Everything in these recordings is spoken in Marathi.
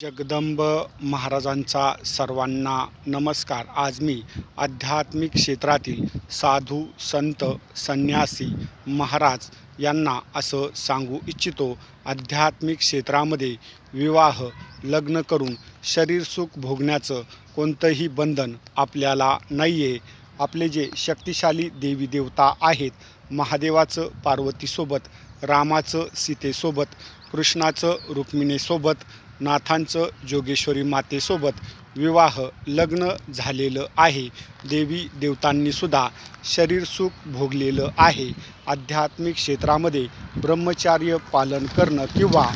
जगदंब महाराजांचा सर्वांना नमस्कार. आज मी आध्यात्मिक क्षेत्रातील साधू संत संन्यासी महाराज यांना असं सांगू इच्छितो, आध्यात्मिक क्षेत्रामध्ये विवाह लग्न करून शरीर सुख भोगण्याचं कोणतंही बंधन आपल्याला नाही आहे. आपले जे शक्तिशाली देवी देवता आहेत, महादेवाचं पार्वतीसोबत, रामाचं सीतेसोबत, कृष्णाचं रुक्मिणीसोबत, नाथांचं जोगेश्वरी मातेसोबत विवाह लग्न झालेलं आहे. देवी देवतांनीसुद्धा शरीर सुख भोगलेलं आहे. आध्यात्मिक क्षेत्रामध्ये ब्रह्मचर्य पालन करणं किंवा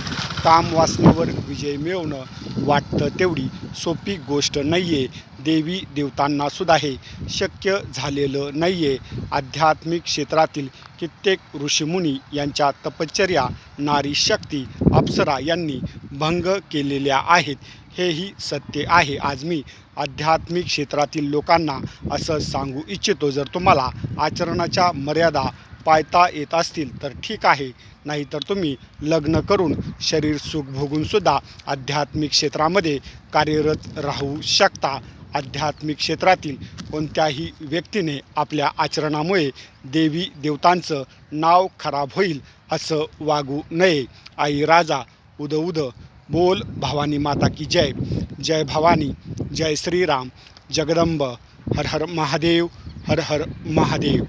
कामवासनेवर विजय मिळवणं वाटतं तेवढी सोपी गोष्ट नाही आहे. देवी देवतांनासुद्धा हे शक्य झालेलं नाही आहे. आध्यात्मिक क्षेत्रातील कित्येक ऋषीमुनी यांच्या तपश्चर्या नारी शक्ती अप्सरा यांनी भंग केलेल्या आहेत, हेही सत्य आहे. आज मी आध्यात्मिक क्षेत्रातील लोकांना असं सांगू इच्छितो, जर तुम्हाला आचरणाच्या मर्यादा पाळता येत असतील तर ठीक आहे, नाहीतर तुम्ही लग्न करून शरीर सुख भोगूनसुद्धा आध्यात्मिक क्षेत्रामध्ये कार्यरत राहू शकता. आध्यात्मिक क्षेत्रातील कोणत्याही व्यक्तीने आपल्या आचरणामुळे देवी देवतांचं नाव खराब होईल असं वागू नये. आई राजा उद उद बोल भवानी माता की जय. जय भवानी, जय श्रीराम. जगदंब. हर हर महादेव, हर हर महादेव.